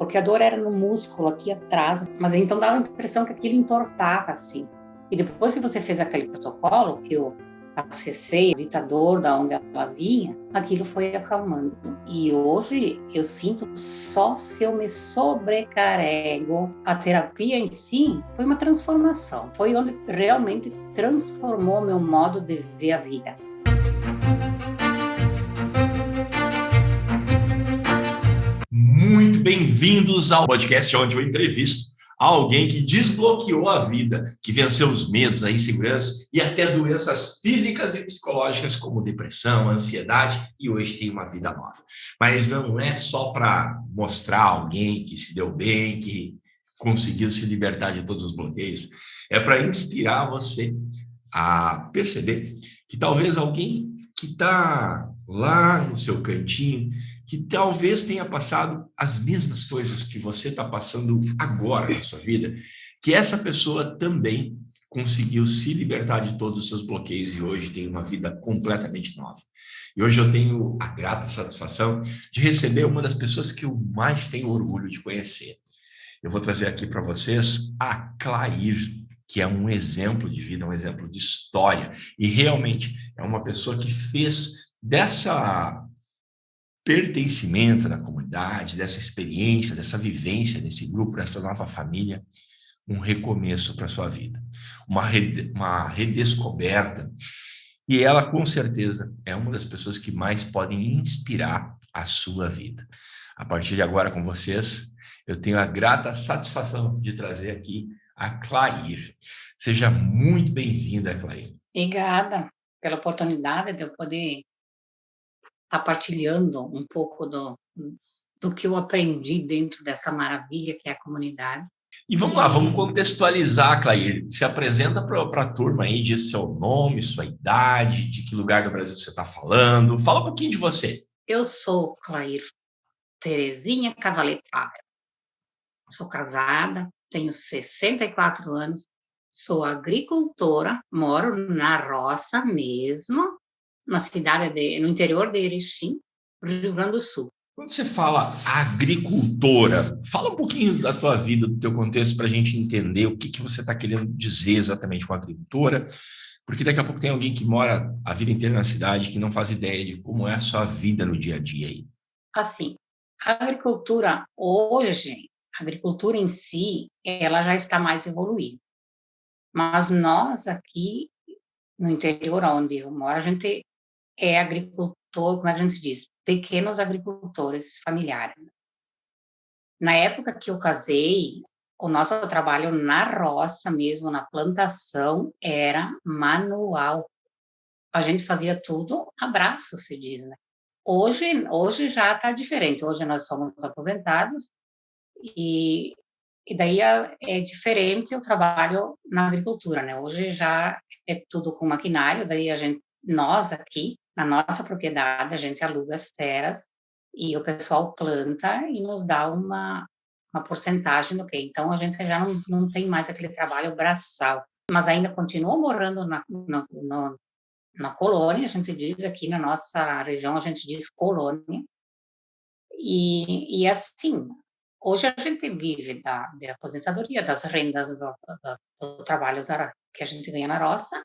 bloqueador era no músculo aqui atrás, mas então dava a impressão que aquilo entortava assim. E depois que você fez aquele protocolo, que eu acessei o ditador da onde ela vinha, aquilo foi acalmando. E hoje eu sinto só se eu me sobrecarrego. A terapia em si foi uma transformação. Foi onde realmente transformou meu modo de ver a vida. Muito bem-vindos ao podcast onde eu entrevisto alguém que desbloqueou a vida, que venceu os medos, a insegurança e até doenças físicas e psicológicas como depressão, ansiedade, e hoje tem uma vida nova. Mas não é só para mostrar alguém que se deu bem, que conseguiu se libertar de todos os bloqueios, é para inspirar você a perceber que talvez alguém que está lá no seu cantinho, que talvez tenha passado as mesmas coisas que você está passando agora na sua vida, que essa pessoa também conseguiu se libertar de todos os seus bloqueios e hoje tem uma vida completamente nova. E hoje eu tenho a grata satisfação de receber uma das pessoas que eu mais tenho orgulho de conhecer. Eu vou trazer aqui para vocês a Clair, que é um exemplo de vida, um exemplo de história, e realmente é uma pessoa que fez dessa pertencimento na comunidade, dessa experiência, dessa vivência nesse grupo, dessa nova família, um recomeço para a sua vida, uma redescoberta. E ela, com certeza, é uma das pessoas que mais podem inspirar a sua vida. A partir de agora, com vocês, eu tenho a grata satisfação de trazer aqui a Clair. Seja muito bem-vinda, Clair. Obrigada pela oportunidade de eu poder estar partilhando um pouco do que eu aprendi dentro dessa maravilha que é a comunidade. E vamos lá, vamos contextualizar, Clair. Se apresenta para a turma aí, diz seu nome, sua idade, de que lugar do Brasil você está falando. Fala um pouquinho de você. Eu sou Clair Terezinha Cavaletraga. Sou casada, tenho 64 anos, sou agricultora, moro na roça mesmo, no interior de Erechim, Rio Grande do Sul. Quando você fala agricultora, fala um pouquinho da tua vida, do teu contexto, para a gente entender o que você está querendo dizer exatamente com agricultora, porque daqui a pouco tem alguém que mora a vida inteira na cidade que não faz ideia de como é a sua vida no dia a dia aí. Assim, a agricultura hoje, a agricultura em si, ela já está mais evoluída. Mas nós aqui no interior onde eu moro, a gente é agricultor, como é que a gente diz? Pequenos agricultores familiares. Na época que eu casei, o nosso trabalho na roça mesmo, na plantação, era manual. A gente fazia tudo a braço, se diz, né? Hoje já está diferente. Hoje nós somos aposentados e daí é diferente o trabalho na agricultura, né? Hoje já é tudo com maquinário, daí nós aqui, na nossa propriedade, a gente aluga as terras e o pessoal planta e nos dá uma porcentagem do que. Então, a gente já não tem mais aquele trabalho braçal, mas ainda continua morando na colônia, a gente diz, aqui na nossa região, a gente diz colônia. E assim, hoje a gente vive da aposentadoria, das rendas do trabalho que a gente ganha na roça,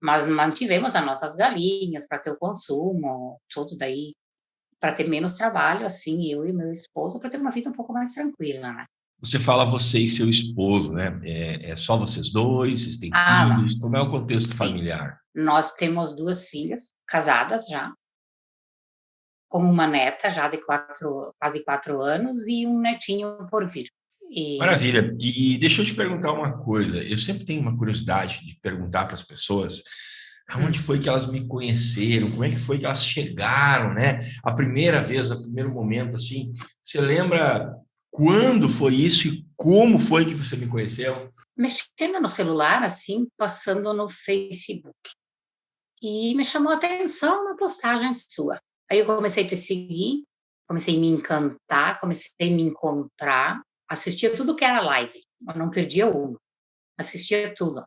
mas mantivemos as nossas galinhas para ter o consumo, tudo daí, para ter menos trabalho, assim, eu e meu esposo, para ter uma vida um pouco mais tranquila, né? Você fala você e seu esposo, né? É só vocês dois? Vocês têm filhos? Não. Como é o contexto Sim. familiar? Nós temos 2 filhas, casadas já, com uma neta já de quase 4 anos e um netinho por vir. Maravilha. E deixa eu te perguntar uma coisa. Eu sempre tenho uma curiosidade de perguntar para as pessoas aonde foi que elas me conheceram, como é que foi que elas chegaram, né? A primeira vez, o primeiro momento, assim. Você lembra quando foi isso e como foi que você me conheceu? Mexendo no celular, assim, passando no Facebook. E me chamou a atenção uma postagem sua. Aí eu comecei a te seguir, comecei a me encantar, comecei a me encontrar, assistia tudo que era live, eu não perdia uma, assistia tudo.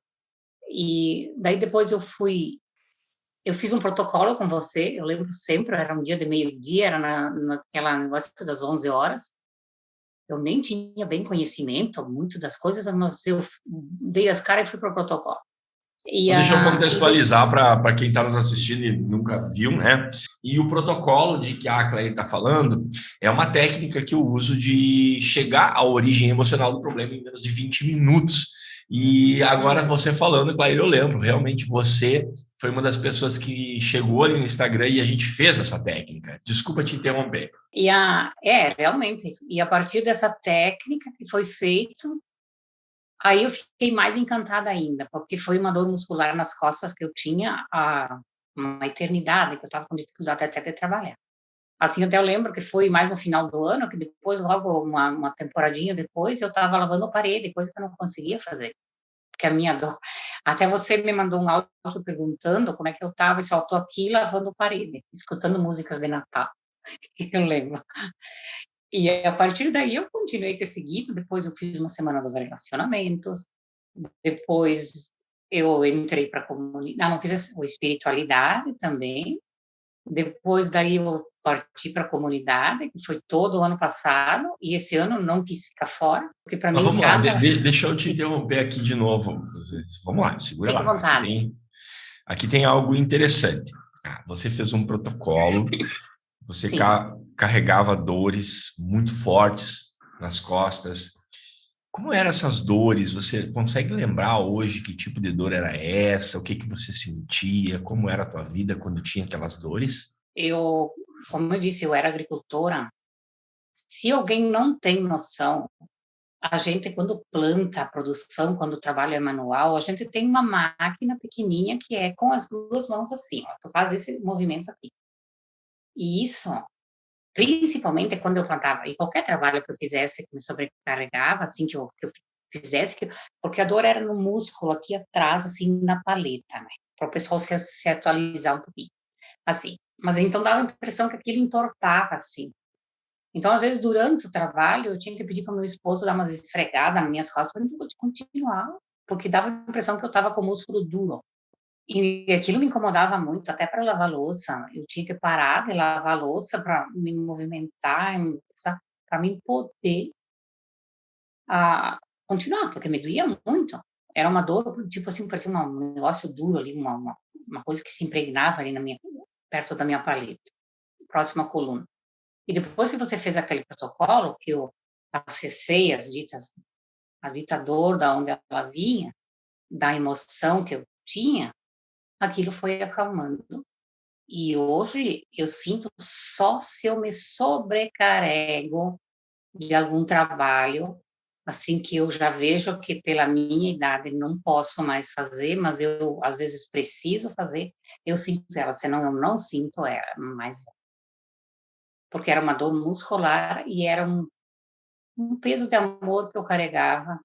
E daí depois eu fiz um protocolo com você, eu lembro sempre, era um dia de meio-dia, era naquela negócio das 11 horas, Eu nem tinha bem conhecimento, muito das coisas, mas eu dei as caras e fui para o protocolo. Então, deixa eu contextualizar para quem está nos assistindo e nunca viu, né? E o protocolo de que a Claire está falando é uma técnica que eu uso de chegar à origem emocional do problema em menos de 20 minutos. E agora você falando, Claire, eu lembro, realmente você foi uma das pessoas que chegou ali no Instagram e a gente fez essa técnica. Desculpa te interromper. Realmente. E a partir dessa técnica que foi feito, aí eu fiquei mais encantada ainda, porque foi uma dor muscular nas costas que eu tinha há uma eternidade, que eu estava com dificuldade até de trabalhar. Assim, até eu lembro que foi mais no final do ano, que depois, logo uma temporadinha depois, eu estava lavando parede, coisa que eu não conseguia fazer. Porque a minha dor... Até você me mandou um áudio perguntando como é que eu estava, e só estou aqui lavando parede, escutando músicas de Natal. Eu lembro. E a partir daí eu continuei ter seguido, depois eu fiz uma semana dos relacionamentos, depois eu entrei para a comunidade, não fiz a espiritualidade também, depois daí eu parti para a comunidade, que foi todo o ano passado, e esse ano não quis ficar fora, porque para mim... Vamos lá, deixa eu te interromper aqui de novo. Vamos lá, segura Fique lá. à vontade. Aqui tem algo interessante. Você fez um protocolo, você carregava dores muito fortes nas costas. Como eram essas dores? Você consegue lembrar hoje que tipo de dor era essa? O que você sentia? Como era a tua vida quando tinha aquelas dores? Como eu disse, eu era agricultora. Se alguém não tem noção, a gente, quando planta a produção, quando o trabalho é manual, a gente tem uma máquina pequenininha que é com as duas mãos assim, ó, tu faz esse movimento aqui. E isso, principalmente quando eu plantava, e qualquer trabalho que eu fizesse que me sobrecarregava, assim, que eu fizesse, porque a dor era no músculo aqui atrás, assim, na paleta, né? Para o pessoal se atualizar um pouquinho, assim. Mas então dava a impressão que aquilo entortava, assim. Então, às vezes, durante o trabalho, eu tinha que pedir para o meu esposo dar umas esfregadas nas minhas costas para eu continuar, porque dava a impressão que eu estava com o músculo duro. E aquilo me incomodava muito, até para lavar louça. Eu tinha que parar de lavar louça para me movimentar, para mim poder continuar, porque me doía muito. Era uma dor, tipo assim, parecia um negócio duro ali, uma coisa que se impregnava ali perto da minha paleta, próxima à coluna. E depois que você fez aquele protocolo, que eu acessei a dita dor da onde ela vinha, da emoção que eu tinha, aquilo foi acalmando. E hoje eu sinto só se eu me sobrecarrego de algum trabalho, assim que eu já vejo que pela minha idade não posso mais fazer, mas eu às vezes preciso fazer, eu sinto ela, senão eu não sinto ela, mas porque era uma dor muscular e era um peso de amor que eu carregava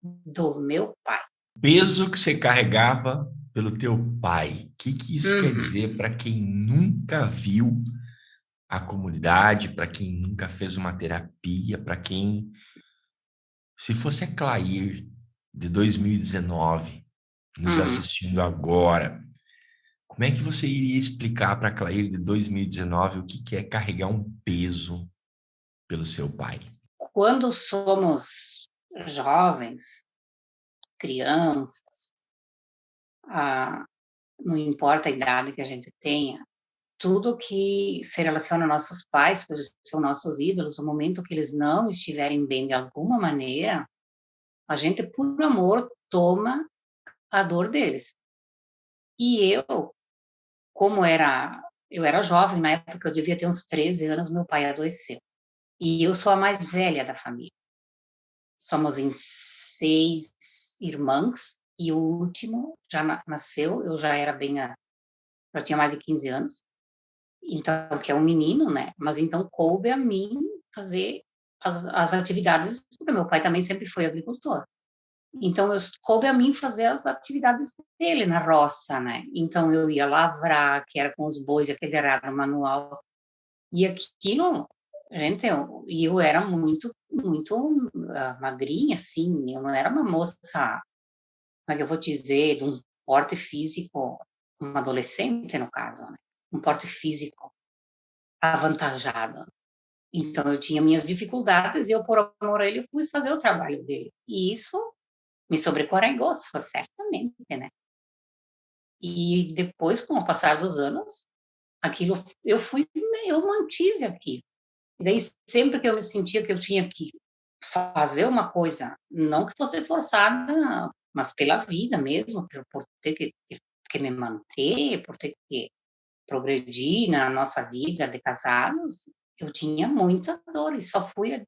do meu pai. Peso que você carregava pelo teu pai. O que isso quer dizer para quem nunca viu a comunidade, para quem nunca fez uma terapia, para quem... Se fosse a Claire de 2019, nos assistindo agora, como é que você iria explicar para a Claire de 2019 o que é carregar um peso pelo seu pai? Quando somos jovens, crianças, não importa a idade que a gente tenha, tudo que se relaciona a nossos pais, porque são nossos ídolos, no momento que eles não estiverem bem de alguma maneira, a gente, por amor, toma a dor deles. E eu era jovem, na época eu devia ter uns 13 anos, meu pai adoeceu. E eu sou a mais velha da família. Somos em 6 irmãs, e o último já nasceu, eu já era já tinha mais de 15 anos, então, que é um menino, né? Mas então coube a mim fazer as atividades, porque meu pai também sempre foi agricultor. Então, coube a mim fazer as atividades dele na roça, né? Então, eu ia lavrar, que era com os bois, aquele arado manual. E aquilo, gente, eu era muito, muito magrinha, assim. Eu não era uma moça, como é que eu vou dizer, de um porte físico, uma adolescente, no caso, né? Um porte físico avantajado. Então, eu tinha minhas dificuldades e eu, por amor a ele, fui fazer o trabalho dele. E isso me sobrecarregou, certamente, né? E depois, com o passar dos anos, aquilo, eu mantive aquilo. E daí, sempre que eu me sentia que eu tinha que fazer uma coisa, não que fosse forçada, mas pela vida mesmo, por ter que me manter, por ter que progredir na nossa vida de casados, eu tinha muita dor e só fui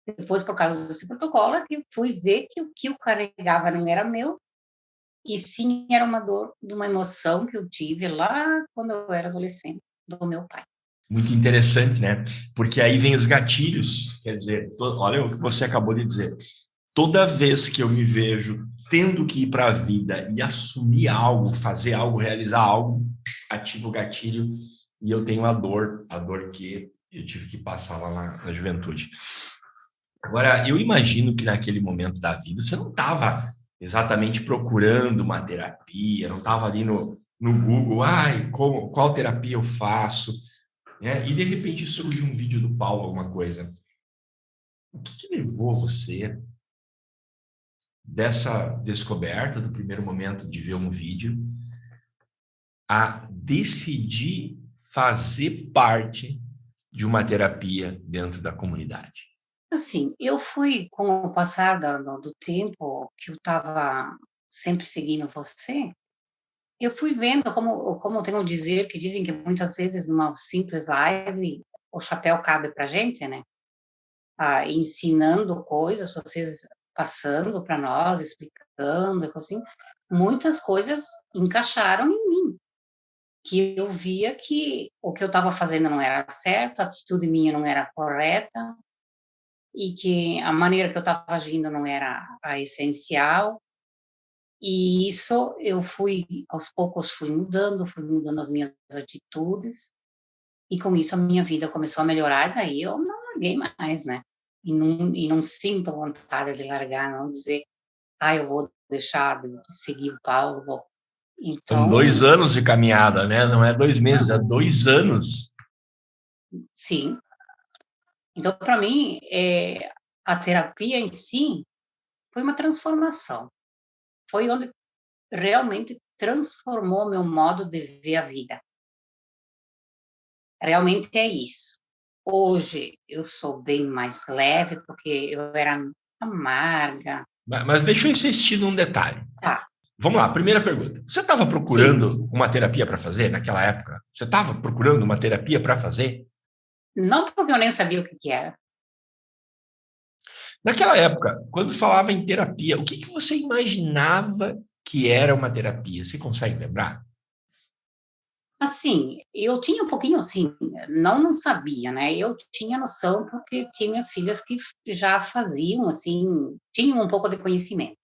depois, por causa desse protocolo, que fui ver que o que eu carregava não era meu, e sim era uma dor de uma emoção que eu tive lá quando eu era adolescente, do meu pai. Muito interessante, né? Porque aí vem os gatilhos, quer dizer, olha o que você acabou de dizer. Toda vez que eu me vejo tendo que ir para a vida e assumir algo, fazer algo, realizar algo, ativo o gatilho e eu tenho a dor que eu tive que passar lá na juventude. Agora, eu imagino que naquele momento da vida você não estava exatamente procurando uma terapia, não estava ali no Google, qual terapia eu faço, né? E de repente surge um vídeo do Paulo, alguma coisa. O que levou você dessa descoberta, do primeiro momento de ver um vídeo, a decidir fazer parte de uma terapia dentro da comunidade? Assim, eu fui, com o passar do tempo, que eu estava sempre seguindo você, eu fui vendo, como tenho dizer, que dizem que muitas vezes numa simples live o chapéu cabe para gente, né? Ensinando coisas, vocês passando para nós, explicando, assim, muitas coisas encaixaram em mim, que eu via que o que eu estava fazendo não era certo, a atitude minha não era correta, e que a maneira que eu estava agindo não era a essencial, e isso eu aos poucos fui mudando as minhas atitudes, e com isso a minha vida começou a melhorar, e daí eu não larguei mais, né? E não sinto vontade de largar, não dizer, eu vou deixar de seguir o Paulo, vou. São Então, 2 anos de caminhada, né? Não é 2 meses, é 2 anos. sim. Então, para mim, a terapia em si foi uma transformação. Foi onde realmente transformou meu modo de ver a vida. Realmente é isso. Hoje eu sou bem mais leve, porque eu era amarga. Mas deixa eu insistir num detalhe. Tá, Vamos lá, primeira pergunta. Você estava sim. procurando uma terapia para fazer naquela época? Você estava procurando uma terapia para fazer? Não porque eu nem sabia o que era. Naquela época, quando falava em terapia, o que você imaginava que era uma terapia? Você consegue lembrar? Assim, eu tinha um pouquinho, assim, não sabia, né? Eu tinha noção porque tinha minhas filhas que já faziam, assim, tinham um pouco de conhecimento.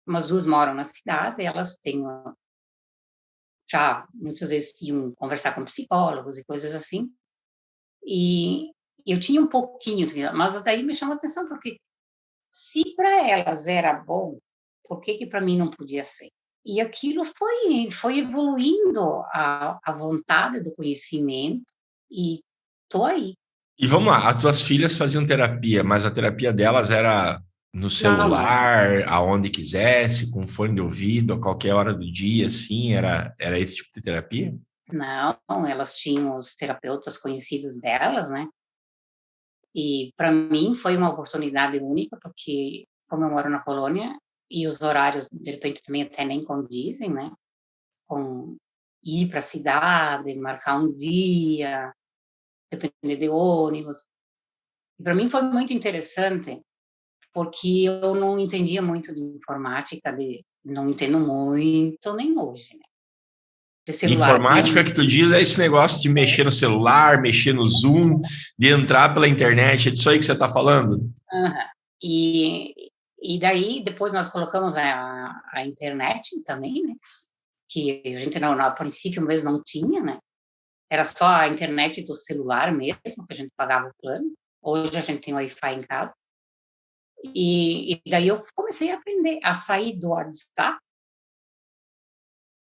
Umas duas moram na cidade, elas têm já muitas vezes iam conversar com psicólogos e coisas assim. E eu tinha um pouquinho, mas daí me chamou a atenção porque se para elas era bom, por que para mim não podia ser? E aquilo foi evoluindo a vontade do conhecimento e tô aí. E vamos lá, as tuas filhas faziam terapia, mas a terapia delas era no Não, não, celular, aonde quisesse, com fone de ouvido, a qualquer hora do dia, assim, era esse tipo de terapia? não, elas tinham os terapeutas conhecidos delas, né? E para mim foi uma oportunidade única, porque como eu moro na colônia e os horários de repente também até nem condizem, né? Com ir para a cidade, marcar um dia, depender de ônibus. E para mim foi muito interessante, porque eu não entendia muito de informática, não entendo muito nem hoje, né? De celulares, Informática não. que tu diz é esse negócio de mexer no celular, mexer no Zoom, de entrar pela internet, é disso aí que você está falando? Uhum. E daí depois nós colocamos a internet também, né? Que a gente não, a princípio mesmo não tinha, né? Era só a internet do celular mesmo, que a gente pagava o plano. Hoje a gente tem Wi-Fi em casa. E daí eu comecei a aprender a sair do WhatsApp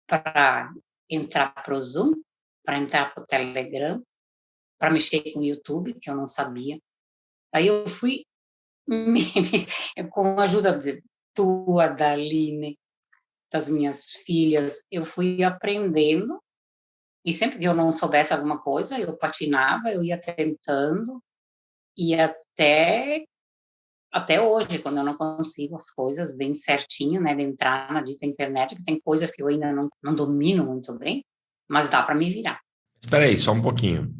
para entrar para o Zoom, para entrar para o Telegram, para mexer com o YouTube, que eu não sabia. Aí eu fui, com a ajuda tua, da Aline, das minhas filhas, eu fui aprendendo, e sempre que eu não soubesse alguma coisa, eu patinava, eu ia tentando, e até hoje, quando eu não consigo as coisas bem certinho, né, de entrar na dita internet, que tem coisas que eu ainda não domino muito bem, mas dá para me virar. Espera aí, só um pouquinho.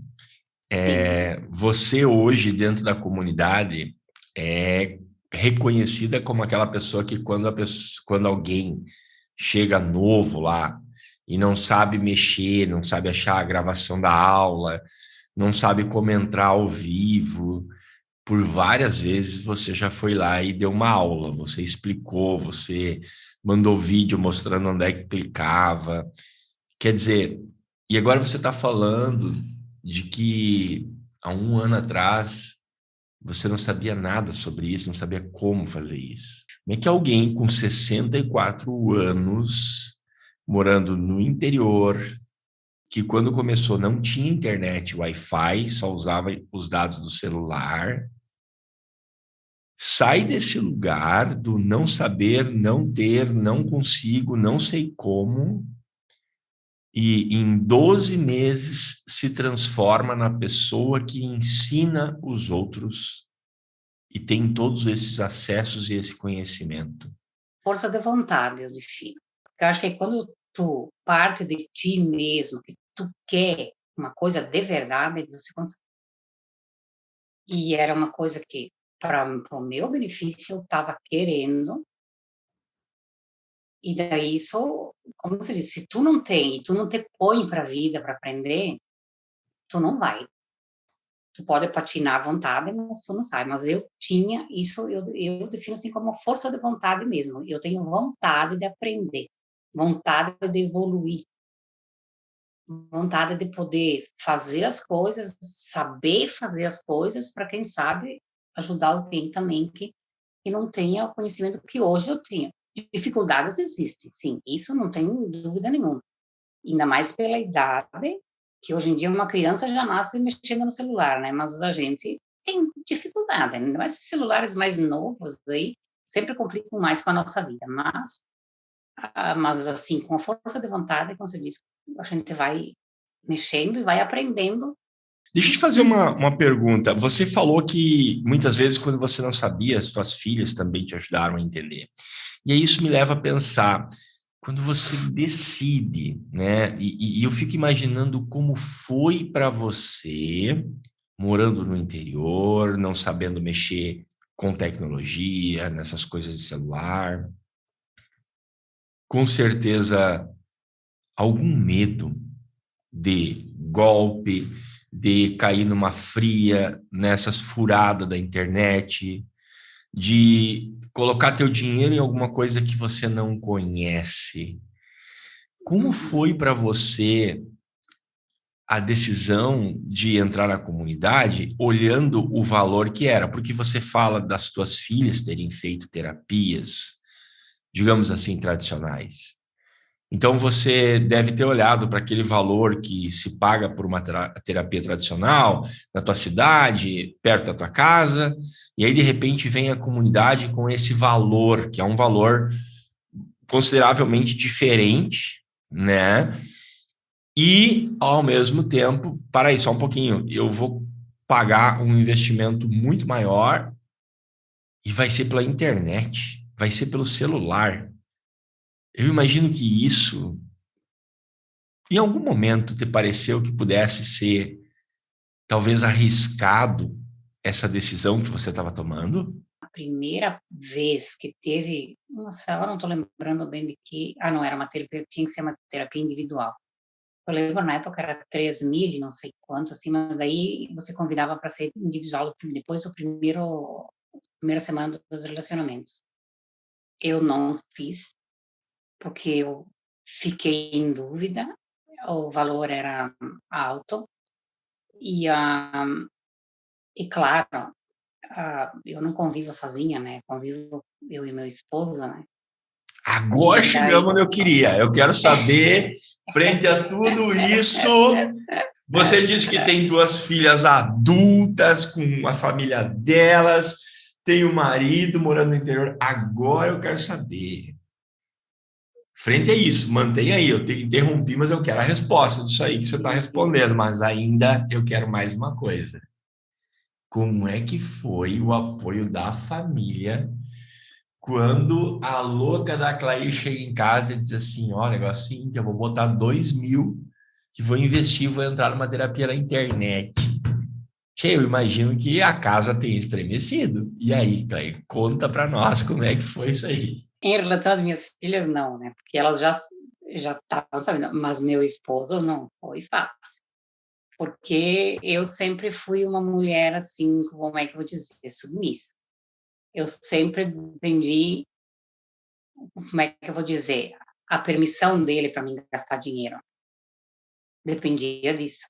Você hoje, dentro da comunidade, é reconhecida como aquela pessoa que quando alguém chega novo lá e não sabe mexer, não sabe achar a gravação da aula, não sabe como entrar ao vivo, por várias vezes você já foi lá e deu uma aula, você explicou, você mandou vídeo mostrando onde é que clicava. Quer dizer, e agora você está falando de que há um ano atrás você não sabia nada sobre isso, não sabia como fazer isso. Como é que alguém com 64 anos, morando no interior, que quando começou não tinha internet, Wi-Fi, só usava os dados do celular, sai desse lugar do não saber, não ter, não consigo, não sei como, e em 12 meses se transforma na pessoa que ensina os outros e tem todos esses acessos e esse conhecimento. Força de vontade, eu defino. Eu acho que quando tu parte de ti mesmo, que tu quer uma coisa de verdade, você consegue. E era uma coisa que, para o meu benefício, eu estava querendo. E daí isso, como você disse, se tu não tem, tu não te põe para a vida para aprender, tu não vai. Tu pode patinar à vontade, mas tu não sai. Mas eu tinha isso, eu defino assim como força de vontade mesmo. Eu tenho vontade de aprender, vontade de evoluir, vontade de poder fazer as coisas, saber fazer as coisas, para quem sabe ajudar alguém também que não tenha o conhecimento que hoje eu tenho. Dificuldades existem, sim, isso não tenho dúvida nenhuma. Ainda mais pela idade, que hoje em dia uma criança já nasce mexendo no celular, né? Mas a gente tem dificuldade, ainda mais celulares mais novos aí, sempre complicam mais com a nossa vida, mas assim, com a força de vontade, como você disse, a gente vai mexendo e vai aprendendo. Deixa eu te fazer uma pergunta. Você falou que muitas vezes, quando você não sabia, as suas filhas também te ajudaram a entender. E aí isso me leva a pensar, quando você decide, né? E eu fico imaginando como foi para você, morando no interior, não sabendo mexer com tecnologia, nessas coisas de celular. Com certeza, algum medo de golpe, de cair numa fria, nessas furadas da internet, de colocar teu dinheiro em alguma coisa que você não conhece. Como foi para você a decisão de entrar na comunidade, olhando o valor que era? Porque você fala das tuas filhas terem feito terapias, digamos assim, tradicionais. Então, você deve ter olhado para aquele valor que se paga por uma terapia tradicional, na tua cidade, perto da tua casa, e aí, de repente, vem a comunidade com esse valor, que é um valor consideravelmente diferente, né? E, ao mesmo tempo, para aí, só um pouquinho, eu vou pagar um investimento muito maior e vai ser pela internet, vai ser pelo celular. Eu imagino que isso, em algum momento, te pareceu que pudesse ser, talvez, arriscado essa decisão que você estava tomando? A primeira vez que teve, nossa, agora não estou lembrando bem de que, não, era uma terapia, tinha que ser uma terapia individual. Eu lembro, na época era 3.000, não sei quanto, assim, mas daí você convidava para ser individual depois do primeira semana dos relacionamentos. Eu não fiz, porque eu fiquei em dúvida, o valor era alto, e claro, eu não convivo sozinha, né, convivo eu e meu esposo, né. Agora chegamos onde eu queria. Eu quero saber, frente a tudo isso, Você diz que tem 2 filhas adultas, com a família delas, tem um marido morando no interior. Agora eu quero saber. Frente a isso, mantenha aí. Eu te interrompi, mas eu quero a resposta disso aí que você está respondendo. Mas ainda eu quero mais uma coisa. Como é que foi o apoio da família quando a louca da Clair chega em casa e diz assim: olha, negócio assim, eu vou botar 2.000 que vou investir, vou entrar numa terapia na internet. Che, eu imagino que a casa tenha estremecido. E aí, Clair, conta para nós como é que foi isso aí. Em relação às minhas filhas, não, né? Porque elas já estavam sabendo, mas meu esposo não foi fácil. Porque eu sempre fui uma mulher, assim, como é que eu vou dizer, submissa. Eu sempre dependi, como é que eu vou dizer, a permissão dele para mim gastar dinheiro. Dependia disso.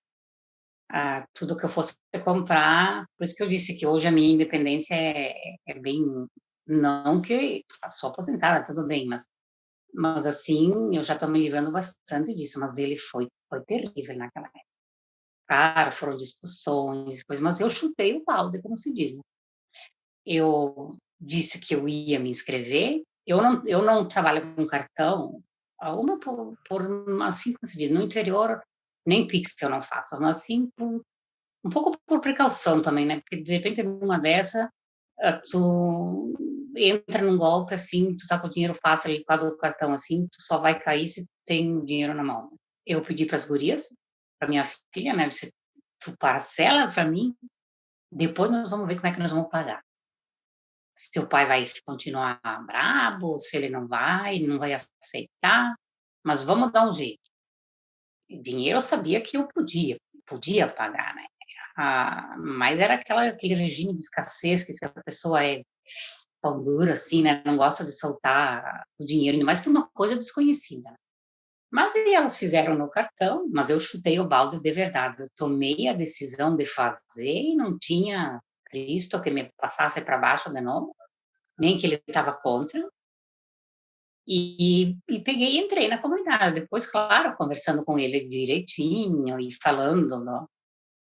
Tudo que eu fosse comprar, por isso que eu disse que hoje a minha independência é bem, não que sou aposentada, tudo bem, mas assim, eu já estou me livrando bastante disso, mas ele foi terrível naquela época. Claro, foram discussões, coisas, mas eu chutei o balde, como se diz, né? Eu disse que eu ia me inscrever, eu não trabalho com cartão, uma por assim, como se diz, no interior, nem Pix eu não faço, mas assim, um pouco por precaução também, né? Porque de repente numa dessa, tu entra num golpe assim, tu tá com o dinheiro fácil ali, paga o cartão assim, tu só vai cair se tem dinheiro na mão. Eu pedi para as gurias, para minha filha, né? Tu parcela para mim, depois nós vamos ver como é que nós vamos pagar. Se o pai vai continuar brabo, se ele não vai aceitar, mas vamos dar um jeito. Dinheiro eu sabia que eu podia pagar, né? Mas era aquele regime de escassez que se a pessoa é pão dura, assim, né? Não gosta de soltar o dinheiro, ainda mais por uma coisa desconhecida. Mas e elas fizeram no cartão, mas eu chutei o balde de verdade. Eu tomei a decisão de fazer e não tinha Cristo que me passasse para baixo de novo, nem que ele estava contra. E peguei e entrei na comunidade. Depois, claro, conversando com ele direitinho e falando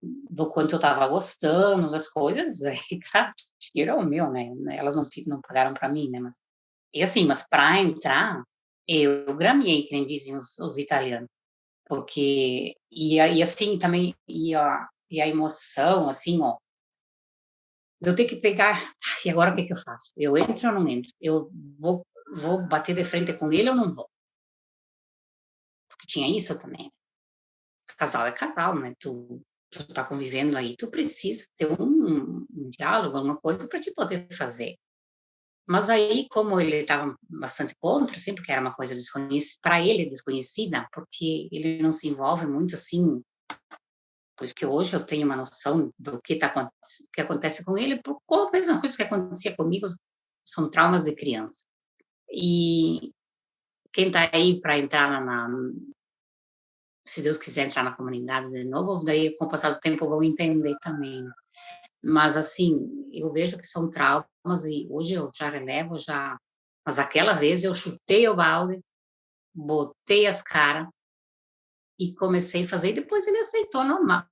do quanto eu estava gostando das coisas, aí, claro, dinheiro é o meu, né? Elas não pagaram para mim, né? Mas para entrar, eu graminhei, que nem diziam os italianos, porque e assim também e a emoção, assim, ó, eu tenho que pegar, e agora o que eu faço? Eu entro ou não entro? Eu vou bater de frente com ele ou não vou? Porque tinha isso também. Casal é casal, né? Tu tá convivendo aí, tu precisa ter um diálogo, alguma coisa para te poder fazer. Mas aí, como ele estava bastante contra, assim, porque era uma coisa desconhecida, para ele desconhecida, porque ele não se envolve muito assim, porque hoje eu tenho uma noção do que acontece com ele, por a mesma coisa que acontecia comigo, são traumas de criança. E quem está aí para entrar se Deus quiser entrar na comunidade de novo, daí com o passar do tempo vão entender também. Mas assim, eu vejo que são traumas e hoje eu já relevo, mas aquela vez eu chutei o balde, botei as caras e comecei a fazer, e depois ele aceitou normal,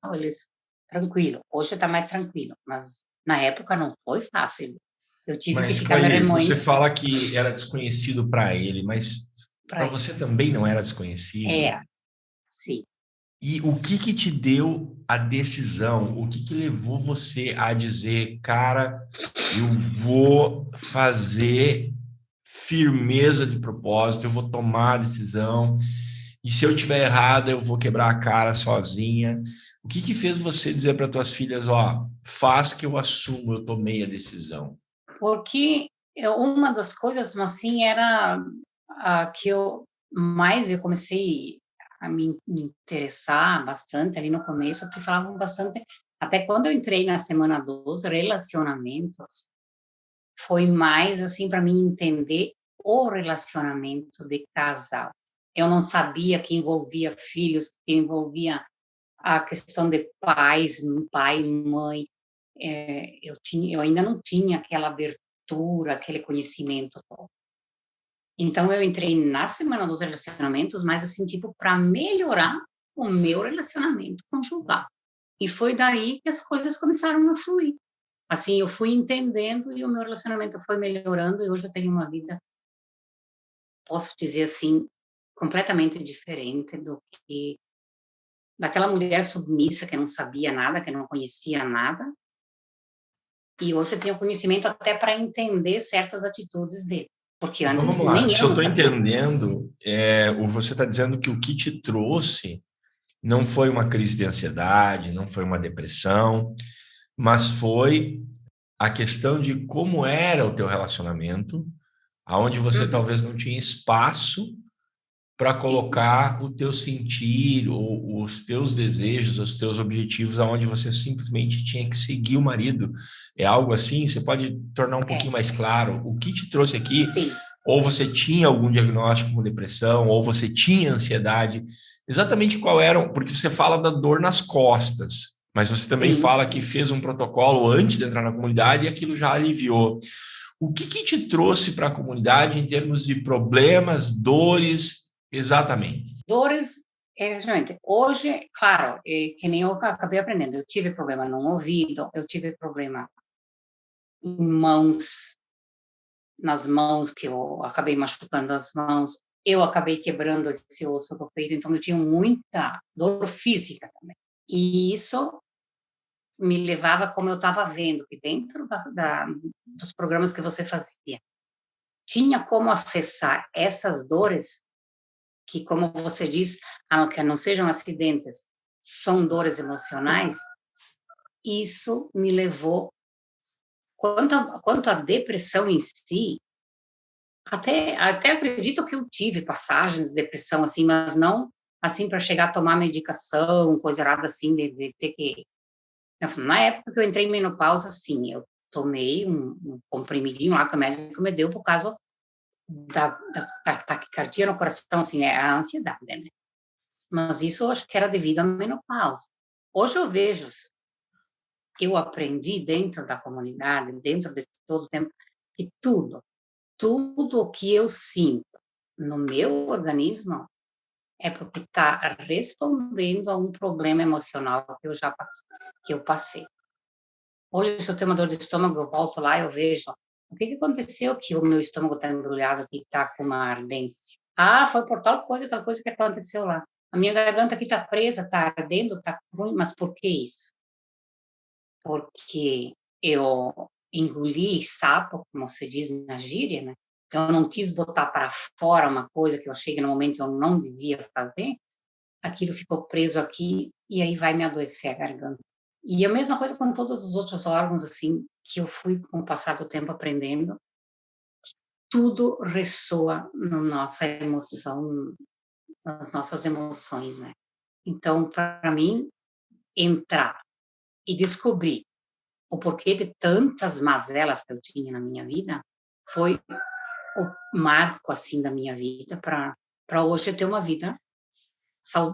tranquilo. Hoje está mais tranquilo, mas na época não foi fácil. Eu tive que Mas, ficar me Clair, remoendo. você fala que era desconhecido para ele, mas para você também não era desconhecido? Sim. E o que te deu a decisão? O que levou você a dizer, cara, eu vou fazer firmeza de propósito, eu vou tomar a decisão, e se eu tiver errada, eu vou quebrar a cara sozinha? O que fez você dizer para tuas filhas, ó, faz que eu assumo, eu tomei a decisão? Porque uma das coisas, assim, era que eu comecei a me interessar bastante ali no começo, porque falavam bastante, até quando eu entrei na semana dos relacionamentos, foi mais, assim, para mim entender o relacionamento de casal. Eu não sabia que envolvia filhos, que envolvia a questão de pais, pai, mãe. Eu ainda não tinha aquela abertura, aquele conhecimento todo. Então, eu entrei na semana dos relacionamentos, mas assim, tipo, para melhorar o meu relacionamento conjugal. E foi daí que as coisas começaram a fluir. Assim, eu fui entendendo e o meu relacionamento foi melhorando e hoje eu tenho uma vida, posso dizer assim, completamente diferente do que daquela mulher submissa que não sabia nada, que não conhecia nada. E hoje eu tenho conhecimento até para entender certas atitudes dele. Porque Então antes vamos lá, nem se eu eu não estou sabia. entendendo, você está dizendo que o que te trouxe não foi uma crise de ansiedade, não foi uma depressão, mas foi a questão de como era o teu relacionamento, aonde você Uhum, talvez não tinha espaço para sim, colocar o teu sentir, ou os teus desejos, os teus objetivos, aonde você simplesmente tinha que seguir o marido. É algo assim? Você pode tornar um pouquinho mais claro o que te trouxe aqui? sim, Ou você tinha algum diagnóstico como depressão, ou você tinha ansiedade? Exatamente qual era? Porque você fala da dor nas costas, mas você também sim. fala que fez um protocolo antes de entrar na comunidade e aquilo já aliviou. O que te trouxe para a comunidade em termos de problemas, dores, exatamente? Dores, gente, hoje, claro, que nem eu acabei aprendendo, eu tive problema no ouvido, eu tive problema em mãos, nas mãos, que eu acabei machucando as mãos, eu acabei quebrando esse osso do peito, então eu tinha muita dor física também. E isso me levava, como eu estava vendo, que dentro dos programas que você fazia, tinha como acessar essas dores, que, como você diz, que não sejam acidentes, são dores emocionais, isso me levou, quanto à depressão em si, até acredito que eu tive passagens de depressão, assim, mas não assim para chegar a tomar medicação, coisa errada assim, de ter que... Na época que eu entrei em menopausa, sim, eu tomei um comprimidinho lá que o médico me deu por causa da taquicardia no coração, assim, é a ansiedade, né? Mas isso eu acho que era devido à menopausa. Hoje eu vejo, eu aprendi dentro da comunidade, dentro de todo o tempo, que tudo o que eu sinto no meu organismo é porque está respondendo a um problema emocional que eu já passei, que eu passei. Hoje, se eu tenho uma dor de estômago, eu volto lá e eu vejo o que aconteceu que o meu estômago está embrulhado, que está com uma ardência. Ah, foi por tal coisa que aconteceu lá. A minha garganta aqui está presa, está ardendo, está ruim, mas por que isso? Porque eu engoli sapo, como se diz na gíria, né? Eu não quis botar para fora uma coisa que eu achei que no momento eu não devia fazer, aquilo ficou preso aqui e aí vai me adoecer a garganta. E a mesma coisa com todos os outros órgãos, assim, que eu fui, com o passar do tempo, aprendendo, tudo ressoa na nossa emoção, nas nossas emoções, né? Então, para mim, entrar e descobrir o porquê de tantas mazelas que eu tinha na minha vida foi o marco, assim, da minha vida para hoje eu ter uma vida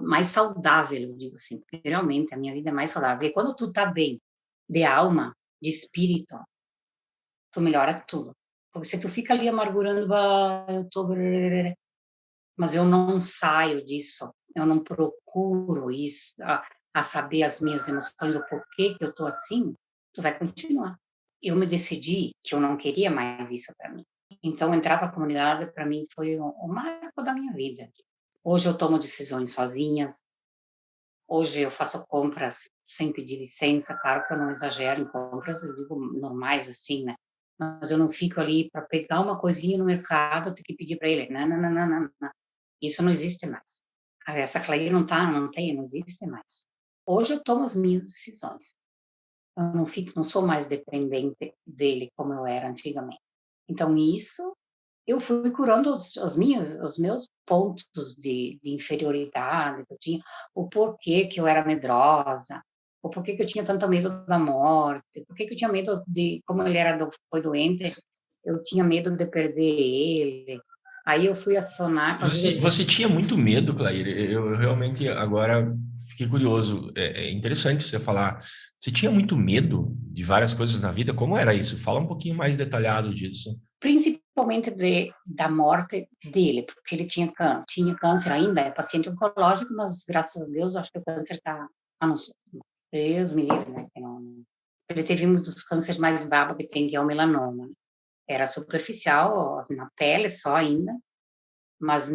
mais saudável, eu digo assim, porque realmente a minha vida é mais saudável. E quando tu tá bem de alma, de espírito, tu melhora tudo. Porque se tu fica ali amargurando, eu tô... mas eu não saio disso, eu não procuro isso, a saber as minhas emoções, o porquê que eu tô assim, tu vai continuar. Eu me decidi que eu não queria mais isso para mim. Então, entrar para a comunidade, para mim, foi o marco da minha vida. Hoje eu tomo decisões sozinhas, hoje eu faço compras sem pedir licença, claro que eu não exagero em compras, eu digo normais assim, né? Mas eu não fico ali para pegar uma coisinha no mercado, ter que pedir para ele. Não, não, não, não, não, não. Isso não existe mais. Essa Clay não existe mais. Hoje eu tomo as minhas decisões. Eu não sou mais dependente dele como eu era antigamente. Então isso eu fui curando os meus pontos de inferioridade que eu tinha, o porquê que eu era medrosa, o porquê que eu tinha tanto medo da morte, porquê que eu tinha medo de, como ele foi doente, eu tinha medo de perder ele. Aí eu fui acionar com a ajuda Você tinha muito medo, Clair. Eu realmente agora fiquei curioso. É interessante você falar Você tinha muito medo de várias coisas na vida? Como era isso? Fala um pouquinho mais detalhado disso. Principalmente da morte dele, porque ele tinha câncer ainda, é paciente oncológico, mas graças a Deus, acho que o câncer está, não sei, Deus me livre, né? Ele teve um dos cânceres mais bravos que tem, que é o melanoma. Era superficial, na pele só ainda, mas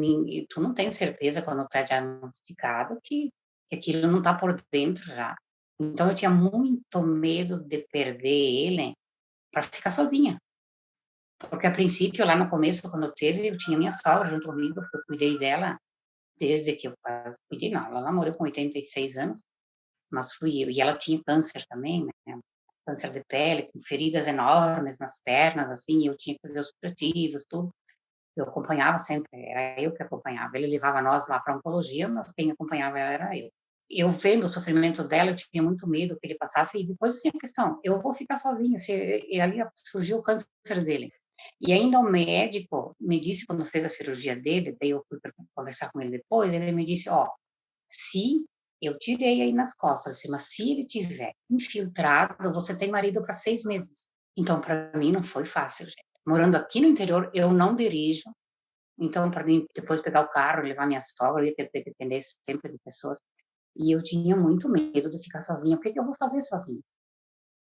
tu não tem certeza quando tu é diagnosticado que aquilo não está por dentro já. Então eu tinha muito medo de perder ele para ficar sozinha. Porque a princípio, lá no começo, quando eu tinha minha sogra junto comigo, porque eu cuidei dela desde que eu quase cuidei, não, ela morreu com 86 anos, mas fui eu, e ela tinha câncer também, né, câncer de pele, com feridas enormes nas pernas, assim, e eu tinha que fazer os curativos, tudo, eu acompanhava sempre, era eu que acompanhava, ele levava nós lá para a oncologia, mas quem acompanhava era eu. Eu vendo o sofrimento dela, eu tinha muito medo que ele passasse, e depois, assim, a questão, eu vou ficar sozinha, e ali surgiu o câncer dele. E ainda o médico me disse, quando fez a cirurgia dele, daí eu fui conversar com ele depois, ele me disse, se eu tirei aí nas costas, mas se ele tiver infiltrado, você tem marido para 6 meses. Então, para mim, não foi fácil, gente. Morando aqui no interior, eu não dirijo, então, para mim, depois pegar o carro, levar minha sogra, eu ia ter que depender sempre de pessoas, e eu tinha muito medo de ficar sozinha. O que eu vou fazer sozinha?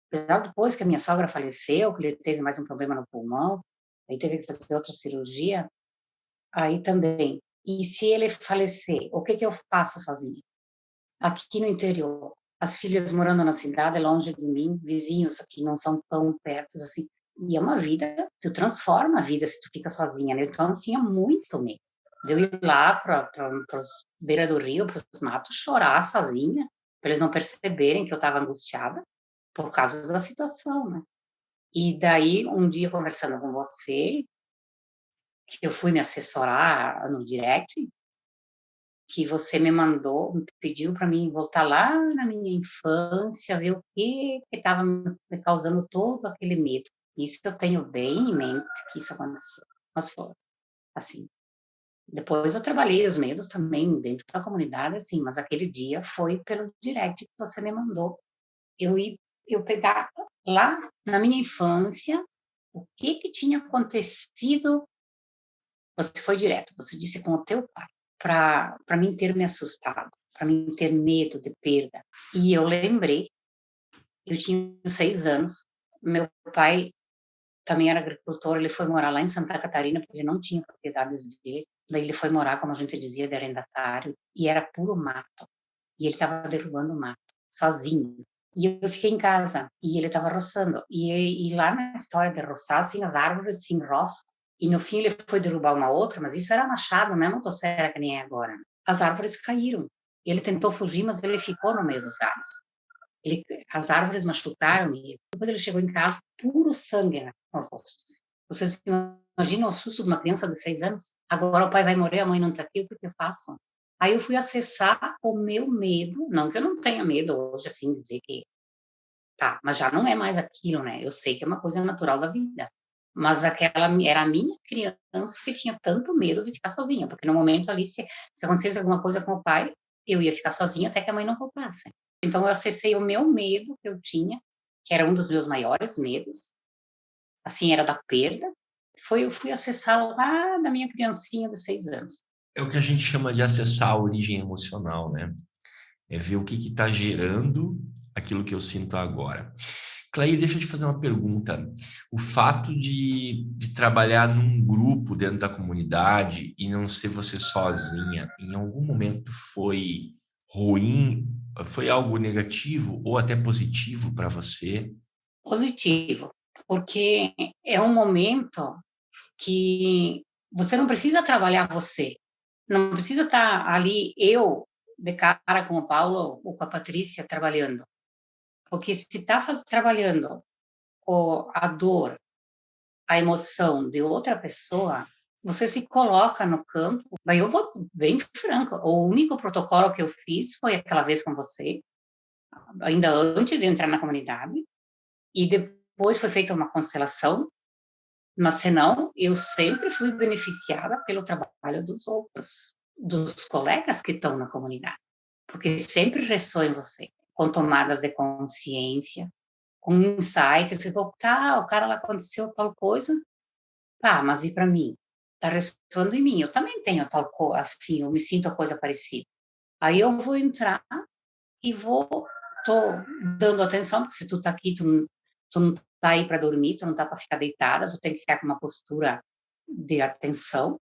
Apesar depois que a minha sogra faleceu, que ele teve mais um problema no pulmão, aí teve que fazer outra cirurgia, aí também. E se ele falecer, o que eu faço sozinha? Aqui no interior, as filhas morando na cidade, longe de mim, vizinhos aqui não são tão perto assim. E é uma vida, tu transforma a vida se tu fica sozinha, né? Então eu tinha muito medo de eu ir lá para os beira do rio, para os matos, chorar sozinha, para eles não perceberem que eu estava angustiada por causa da situação, né? E daí, um dia, conversando com você, que eu fui me assessorar no direct, que você me mandou, me pediu para mim voltar lá na minha infância, ver o que estava me causando todo aquele medo. Isso eu tenho bem em mente que isso aconteceu. Mas foi assim. Depois eu trabalhei os medos também dentro da comunidade, assim, mas aquele dia foi pelo direct que você me mandou. Eu pegar lá na minha infância o que tinha acontecido. Você foi direto, você disse com o teu pai, para mim ter me assustado, para mim ter medo de perda. E eu lembrei, eu tinha 6 anos, meu pai também era agricultor, ele foi morar lá em Santa Catarina, porque ele não tinha propriedades dele, daí ele foi morar, como a gente dizia, de arrendatário, e era puro mato, e ele estava derrubando o mato, sozinho. E eu fiquei em casa, e ele estava roçando, e lá na história de roçar, assim, as árvores se enroscam, e no fim ele foi derrubar uma outra, mas isso era machado, não é motosserra que nem é agora. As árvores caíram, ele tentou fugir, mas ele ficou no meio dos galhos. As árvores machucaram ele. Depois ele chegou em casa, puro sangue no rosto. Vocês imaginam o susto de uma criança de 6 anos? Agora o pai vai morrer, a mãe não está aqui, o que eu faço? Aí eu fui acessar o meu medo, não que eu não tenha medo hoje, assim, de dizer que tá, mas já não é mais aquilo, né? Eu sei que é uma coisa natural da vida. Mas aquela era a minha criança que tinha tanto medo de ficar sozinha, porque no momento ali, se acontecesse alguma coisa com o pai, eu ia ficar sozinha até que a mãe não voltasse. Então eu acessei o meu medo que eu tinha, que era um dos meus maiores medos, assim, era da perda. Eu fui acessar lá da minha criancinha de 6 anos. É o que a gente chama de acessar a origem emocional, né? É ver o que está gerando aquilo que eu sinto agora. Clair, deixa eu te fazer uma pergunta. O fato de trabalhar num grupo dentro da comunidade e não ser você sozinha, em algum momento foi ruim? Foi algo negativo ou até positivo para você? Positivo, porque é um momento que você não precisa trabalhar você, não precisa estar ali eu de cara com o Paulo ou com a Patrícia trabalhando, porque se está trabalhando a dor, a emoção de outra pessoa, você se coloca no campo. Mas eu vou bem franco, o único protocolo que eu fiz foi aquela vez com você, ainda antes de entrar na comunidade, e depois foi feita uma constelação. Mas senão, eu sempre fui beneficiada pelo trabalho dos outros, dos colegas que estão na comunidade, porque sempre ressoa em você. com tomadas de consciência, com insights, tipo, tá, o cara lá aconteceu tal coisa, tá, mas e para mim? Tá ressoando em mim, eu também tenho tal coisa, assim, eu me sinto a coisa parecida. Aí eu vou entrar e tô dando atenção, porque se tu tá aqui, tu não tá aí para dormir, tu não tá para ficar deitada, tu tem que ficar com uma postura de atenção,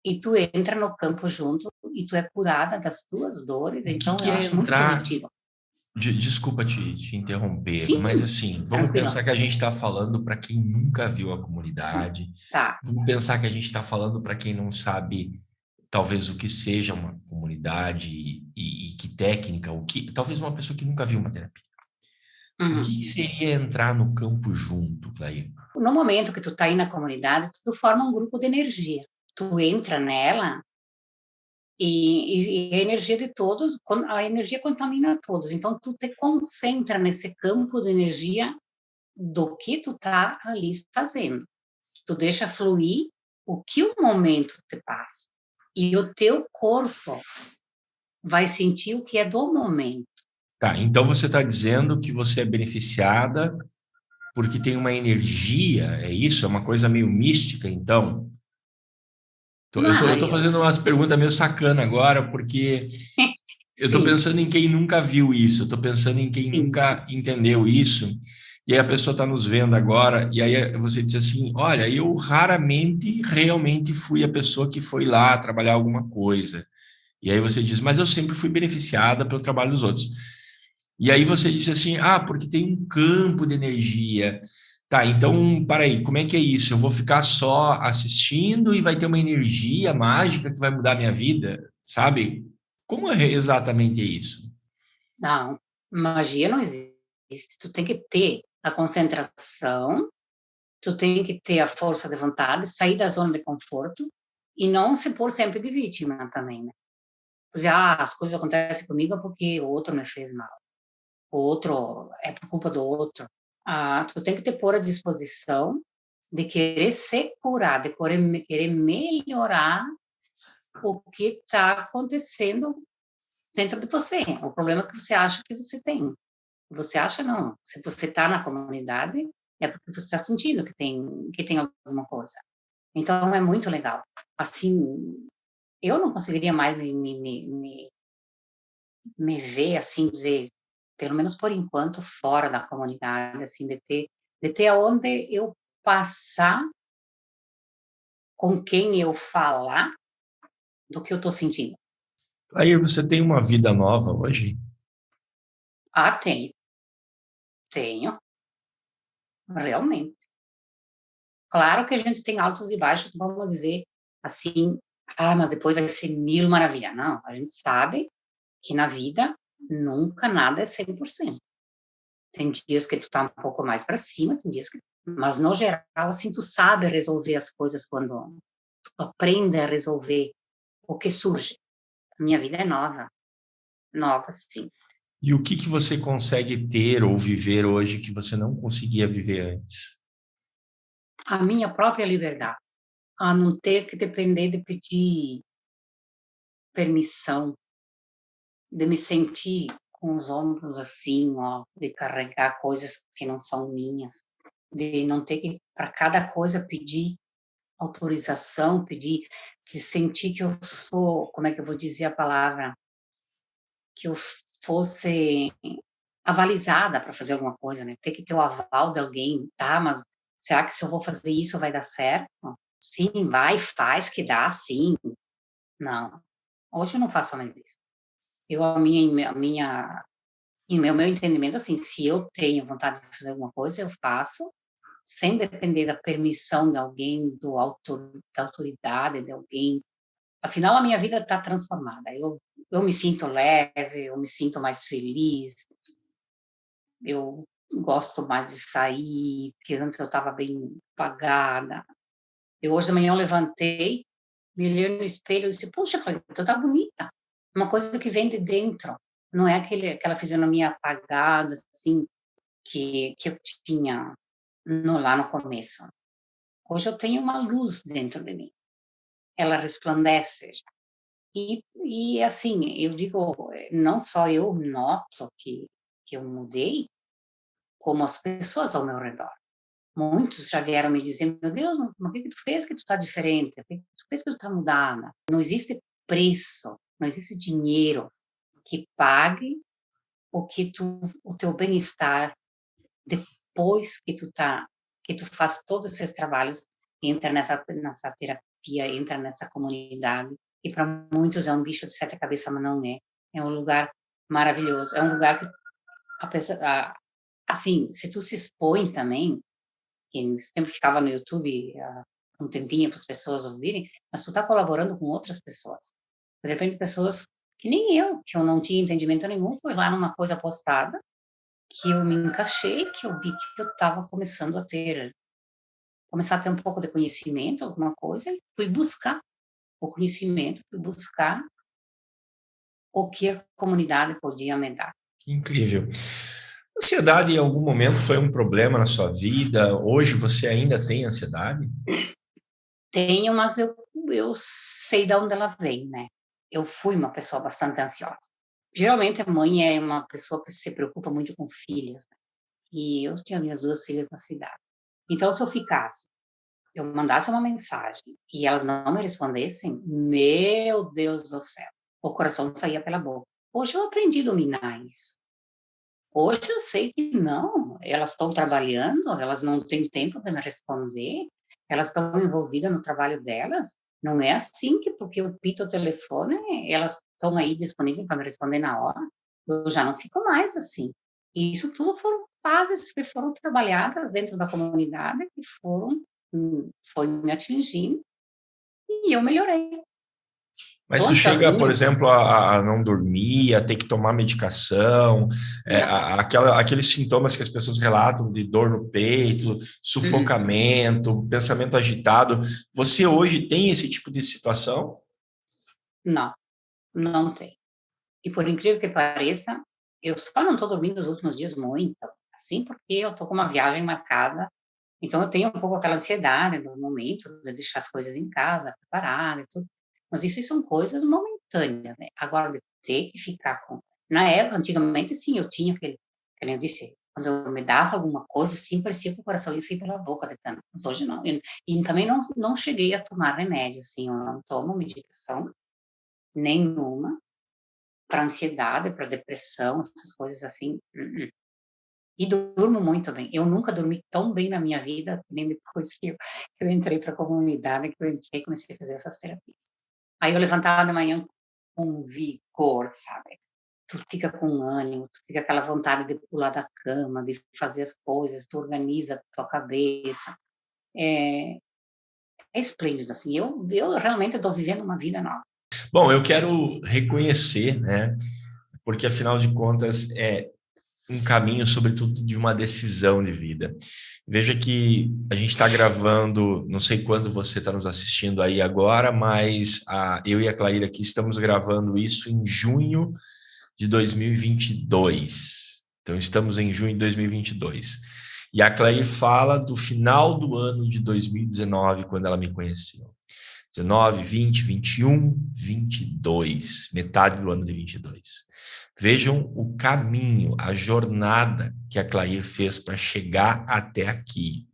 e tu entra no campo junto, e tu é curada das tuas dores, O então que eu é acho muito entrar? positivo. Desculpa te interromper, mas Sim, assim, vamos tranquilo. pensar que a gente está falando para quem nunca viu a comunidade, Tá, vamos pensar que a gente está falando para quem não sabe, talvez, o que seja uma comunidade e que técnica, o que, talvez uma pessoa que nunca viu uma terapia. O uhum. que seria entrar no campo junto, Clair? No momento que tu tá aí na comunidade, tu forma um grupo de energia. Tu entra nela e a energia de todos, a energia contamina todos. Então, tu te concentra nesse campo de energia do que tu tá ali fazendo. Tu deixa fluir o que o momento te passa. E o teu corpo vai sentir o que é do momento. Tá, então você está dizendo que você é beneficiada porque tem uma energia, é isso? É uma coisa meio mística, então? Eu tô Mário, fazendo umas perguntas meio sacana agora, porque eu estou sim, pensando em quem nunca viu isso, eu estou pensando em quem sim. nunca entendeu isso, e aí a pessoa está nos vendo agora, e aí você diz assim: olha, eu raramente realmente fui a pessoa que foi lá trabalhar alguma coisa. E aí você diz, mas eu sempre fui beneficiada pelo trabalho dos outros. E aí você disse assim: ah, porque tem um campo de energia. Tá, então, para aí, como é que é isso? Eu vou ficar só assistindo e vai ter uma energia mágica que vai mudar a minha vida, sabe? Como é exatamente isso? Não, magia não existe. Tu tem que ter a concentração, tu tem que ter a força de vontade, sair da zona de conforto e não se pôr sempre de vítima também, né? Dizer, as coisas acontecem comigo porque o outro me fez mal. O outro é por culpa do outro. Tu tem que te pôr à disposição de querer se curar, de querer melhorar o que está acontecendo dentro de você. O problema que você acha que você tem. Você acha não. Se você está na comunidade, é porque você está sentindo que tem alguma coisa. Então, é muito legal. Assim, eu não conseguiria mais me ver, assim, dizer, pelo menos por enquanto, fora da comunidade, assim, de ter aonde eu passar, com quem eu falar do que eu estou sentindo. Aí você tem uma vida nova hoje? Tenho, tenho, realmente. Claro que a gente tem altos e baixos, vamos dizer assim, mas depois vai ser mil maravilha. Não, a gente sabe que na vida nunca nada é 100%. Tem dias que tu tá um pouco mais para cima, tem dias que... Mas, no geral, assim, tu sabe resolver as coisas quando tu aprende a resolver o que surge. A minha vida é nova, sim. E o que você consegue ter ou viver hoje que você não conseguia viver antes? A minha própria liberdade, a não ter que depender de pedir permissão, de me sentir com os ombros assim, ó, de carregar coisas que não são minhas, de não ter que, para cada coisa, pedir autorização, pedir, de sentir que eu sou, como é que eu vou dizer a palavra, que eu fosse avalizada para fazer alguma coisa, né? Ter que ter o aval de alguém, tá? Mas será que se eu vou fazer isso vai dar certo? Sim, vai, faz que dá, sim. Não, hoje eu não faço mais isso. Em meu entendimento, assim, se eu tenho vontade de fazer alguma coisa, eu faço, sem depender da permissão de alguém, da autoridade de alguém. Afinal, a minha vida está transformada. Eu me sinto leve, eu me sinto mais feliz, eu gosto mais de sair, porque antes eu estava bem apagada. Hoje de manhã eu levantei, me olhei no espelho e disse, puxa, Cláudia, tu tá bonita. Uma coisa que vem de dentro, não é aquela fisionomia apagada, assim, que eu tinha lá no começo. Hoje eu tenho uma luz dentro de mim. Ela resplandece. E assim, eu digo, não só eu noto que eu mudei, como as pessoas ao meu redor. Muitos já vieram me dizer, meu Deus, mas o que tu fez que tu tá diferente? O que tu fez que tu tá mudada? Não existe preço, não existe dinheiro que pague o teu bem-estar depois que tu faz todos esses trabalhos, entra nessa terapia, entra nessa comunidade, e para muitos é um bicho de sete cabeças, mas não é. É um lugar maravilhoso, é um lugar que, assim, se tu se expõe também, que nesse tempo ficava no YouTube um tempinho para as pessoas ouvirem, mas tu está colaborando com outras pessoas. De repente, pessoas que nem eu, que eu não tinha entendimento nenhum, foi lá numa coisa postada, que eu me encaixei, que eu vi que eu estava começar a ter um pouco de conhecimento, alguma coisa, e fui buscar o conhecimento, fui buscar o que a comunidade podia me dar. Incrível. Ansiedade em algum momento foi um problema na sua vida? Hoje você ainda tem ansiedade? Tenho, mas eu sei de onde ela vem, né? Eu fui uma pessoa bastante ansiosa. Geralmente a mãe é uma pessoa que se preocupa muito com filhos, né? E eu tinha minhas 2 filhas na cidade. Então, se eu mandasse uma mensagem e elas não me respondessem, meu Deus do céu, o coração saía pela boca. Hoje eu aprendi a dominar isso. Hoje eu sei que não, elas estão trabalhando, elas não têm tempo de me responder, elas estão envolvidas no trabalho delas. Não é assim que, porque eu pito o telefone, elas estão aí disponíveis para me responder na hora. Eu já não fico mais assim. E isso tudo foram fases que foram trabalhadas dentro da comunidade, que foi me atingindo, e eu melhorei. Mas Tô tu chega, por ansiosinha? exemplo, a não dormir, a ter que tomar medicação, aqueles sintomas que as pessoas relatam de dor no peito, Uhum. sufocamento, pensamento agitado. Você hoje tem esse tipo de situação? Não, não tem. E por incrível que pareça, eu só não estou dormindo nos últimos dias muito, assim, porque eu estou com uma viagem marcada, então eu tenho um pouco aquela ansiedade do momento, de deixar as coisas em casa, preparada e tudo, mas isso são coisas momentâneas, né? Agora, de ter que ficar com... Na época, antigamente, sim, eu tinha que nem eu disse, quando eu me dava alguma coisa, assim, parecia que o coração ia sair pela boca de tanto, mas hoje não. E também não cheguei a tomar remédio, assim, eu não tomo medicação nenhuma, para ansiedade, para depressão, essas coisas assim. E durmo muito bem. Eu nunca dormi tão bem na minha vida, nem depois que eu entrei para a comunidade, que eu entrei e comecei a fazer essas terapias. Aí eu levantava de manhã com vigor, sabe? Tu fica com ânimo, tu fica aquela vontade de pular da cama, de fazer as coisas, tu organiza a tua cabeça. É, é esplêndido, assim. Eu realmente estou vivendo uma vida nova. Bom, eu quero reconhecer, né? Porque afinal de contas é um caminho, sobretudo, de uma decisão de vida. Veja que a gente está gravando, não sei quando você está nos assistindo aí agora, mas eu e a Claíra aqui estamos gravando isso em junho de 2022. Então, estamos em junho de 2022. E a Claire fala do final do ano de 2019, quando ela me conheceu. 19, 20, 21, 22, metade do ano de 22. Vejam o caminho, a jornada que a Claire fez para chegar até aqui,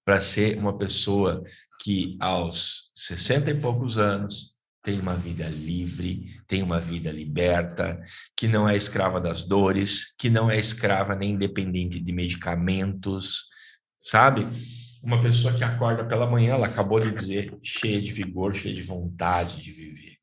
para ser uma pessoa que aos 60 e poucos anos tem uma vida livre, tem uma vida liberta, que não é escrava das dores, que não é escrava nem dependente de medicamentos, sabe? Uma pessoa que acorda pela manhã, ela acabou de dizer, cheia de vigor, cheia de vontade de viver.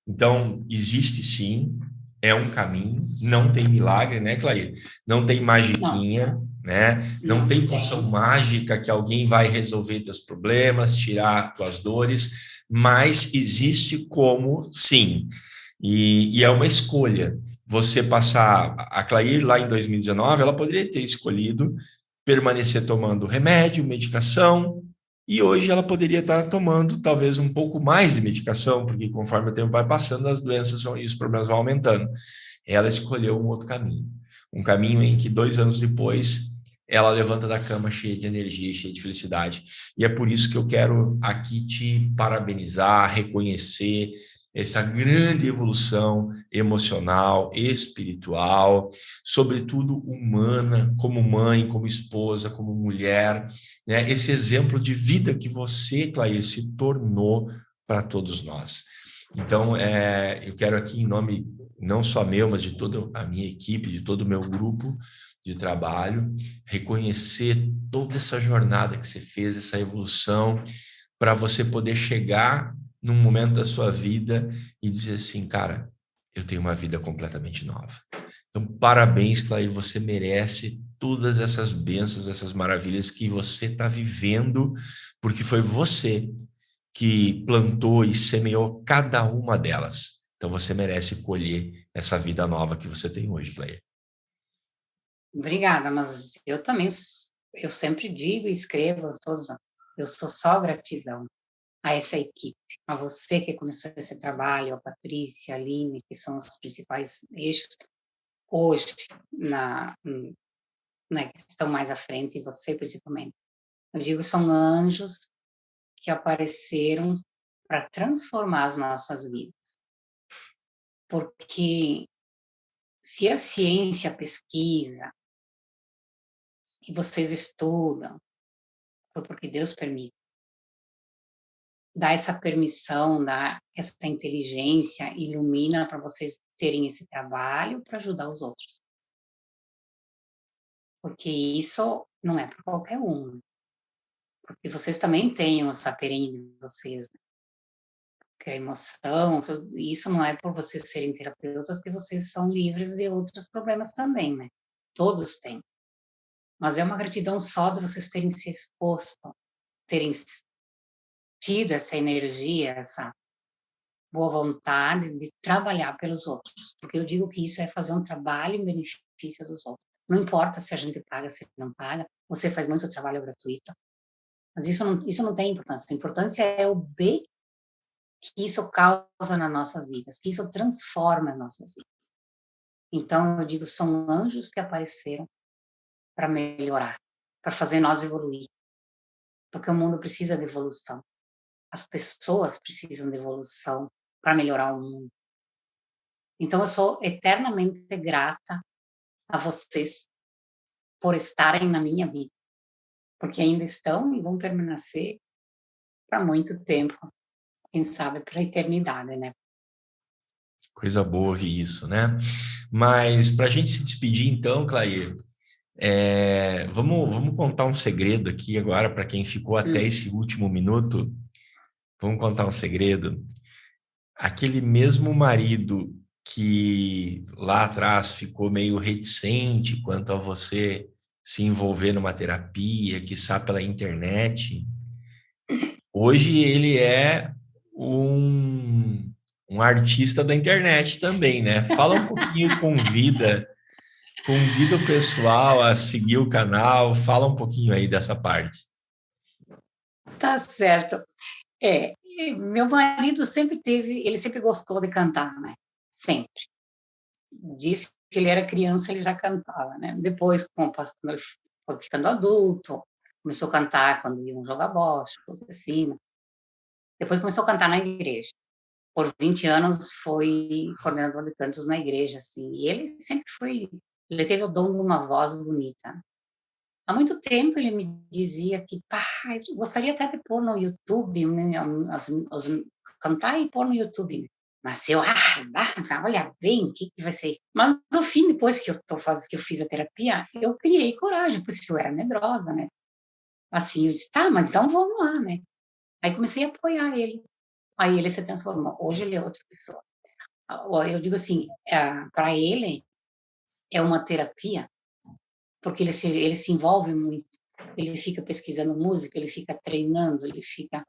Então, existe sim, é um caminho, não tem milagre, né, Clair? Não tem Não, magiquinha, né? Não não tem poção tem. mágica que alguém vai resolver teus problemas, tirar tuas dores, mas existe como, sim. E é uma escolha. Você passar... A Clair, lá em 2019, ela poderia ter escolhido permanecer tomando remédio, medicação, e hoje ela poderia estar tomando talvez um pouco mais de medicação, porque conforme o tempo vai passando, as doenças e os problemas vão aumentando. Ela escolheu um outro caminho. Um caminho em que 2 anos depois ela levanta da cama cheia de energia, cheia de felicidade. E é por isso que eu quero aqui te parabenizar, reconhecer essa grande evolução emocional, espiritual, sobretudo humana, como mãe, como esposa, como mulher, né? Esse exemplo de vida que você, Clair, se tornou para todos nós. Então, eu quero aqui, em nome não só meu, mas de toda a minha equipe, de todo o meu grupo de trabalho, reconhecer toda essa jornada que você fez, essa evolução, para você poder chegar num momento da sua vida e dizer assim, cara, eu tenho uma vida completamente nova. Então, parabéns, Clair, você merece todas essas bênçãos, essas maravilhas que você está vivendo, porque foi você que plantou e semeou cada uma delas. Então, você merece colher essa vida nova que você tem hoje, Clair. Obrigada, mas eu também, eu sempre digo e escrevo, eu sou só gratidão a essa equipe, a você que começou esse trabalho, a Patrícia, a Aline, que são os principais eixos hoje, que estão mais à frente, e você principalmente. Eu digo, são anjos que apareceram para transformar as nossas vidas. Porque se a ciência pesquisa, e vocês estudam, foi porque Deus permite. Dá essa permissão, dá essa inteligência, ilumina para vocês terem esse trabalho para ajudar os outros. Porque isso não é para qualquer um. Porque vocês também têm o saperen de vocês, né? Que a emoção, isso não é por vocês serem terapeutas que vocês são livres de outros problemas também, né? Todos têm. Mas é uma gratidão só de vocês terem se exposto, terem tido essa energia, essa boa vontade de trabalhar pelos outros, porque eu digo que isso é fazer um trabalho em benefício dos outros. Não importa se a gente paga, se não paga, você faz muito trabalho gratuito, mas isso não tem importância. A importância é o bem que isso causa nas nossas vidas, que isso transforma as nossas vidas. Então, eu digo, são anjos que apareceram para melhorar, para fazer nós evoluir, porque o mundo precisa de evolução. As pessoas precisam de evolução para melhorar o mundo. Então, eu sou eternamente grata a vocês por estarem na minha vida, porque ainda estão e vão permanecer para muito tempo, quem sabe para a eternidade, né? Coisa boa ouvir isso, né? Mas para a gente se despedir, então, Clair, vamos contar um segredo aqui agora para quem ficou até esse último minuto. Vamos contar um segredo. Aquele mesmo marido que lá atrás ficou meio reticente quanto a você se envolver numa terapia, quiçá pela internet, hoje ele é um artista da internet também, né? Fala um pouquinho, convida o pessoal a seguir o canal, fala um pouquinho aí dessa parte. Tá certo. Meu marido ele sempre gostou de cantar, né? Sempre. Disse que ele era criança, ele já cantava, né? Depois, quando ele foi ficando adulto, começou a cantar quando iam jogar bola, coisa assim, né? Depois começou a cantar na igreja. Por 20 anos foi coordenador de cantos na igreja, assim. E ele sempre ele teve o dom de uma voz bonita. Há muito tempo ele me dizia que, eu gostaria até de pôr no YouTube, né, cantar e pôr no YouTube. Mas olha bem, o que vai ser? Mas no fim, depois que eu fiz a terapia, eu criei coragem, porque eu era medrosa, né? Assim, eu disse, mas então vamos lá, né? Aí comecei a apoiar ele. Aí ele se transformou. Hoje ele é outra pessoa. Eu digo assim, para ele é uma terapia, porque ele se envolve muito. Ele fica pesquisando música, ele fica treinando, ele fica...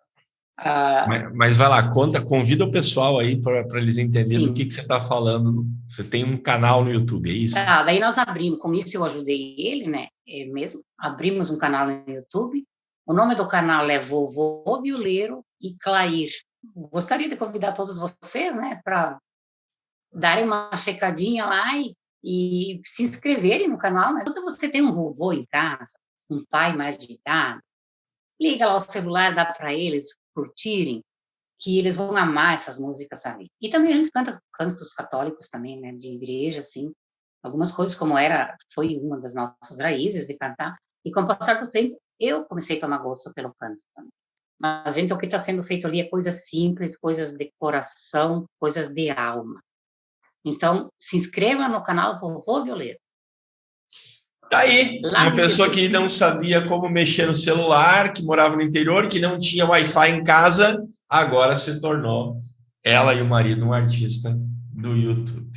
Mas vai lá, convida o pessoal aí para eles entenderem do que você está falando. Você tem um canal no YouTube, é isso? Daí nós abrimos, com isso eu ajudei ele, né? Mesmo, abrimos um canal no YouTube. O nome do canal é Vovô Violeiro e Clair. Gostaria de convidar todos vocês, né, para darem uma checadinha lá e e se inscreverem no canal, né? Se você tem um vovô em casa, um pai mais de idade, liga lá o celular, dá para eles curtirem, que eles vão amar essas músicas, sabe? E também a gente canta cantos católicos também, né, de igreja, assim, algumas coisas como foi uma das nossas raízes de cantar, e com o passar do tempo, eu comecei a tomar gosto pelo canto também. Mas, gente, o que está sendo feito ali é coisas simples, coisas de coração, coisas de alma. Então, se inscreva no canal Vovô Violeiro. Tá aí, uma pessoa que não sabia como mexer no celular, que morava no interior, que não tinha Wi-Fi em casa, agora se tornou, ela e o marido, um artista do YouTube.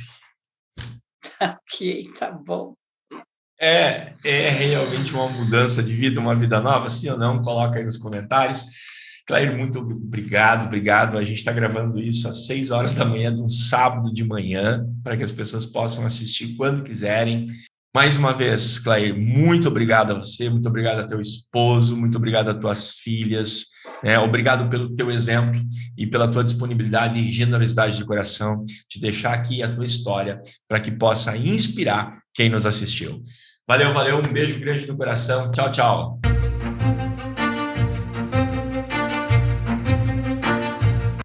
Ok, tá bom. É realmente uma mudança de vida, uma vida nova, sim ou não? Coloca aí nos comentários. Clair, muito obrigado. A gente está gravando isso às 6 horas da manhã de um sábado de manhã, para que as pessoas possam assistir quando quiserem. Mais uma vez, Clair, muito obrigado a você, muito obrigado a teu esposo, muito obrigado a tuas filhas, né? Obrigado pelo teu exemplo e pela tua disponibilidade e generosidade de coração de deixar aqui a tua história para que possa inspirar quem nos assistiu. Valeu, um beijo grande no coração. Tchau, tchau.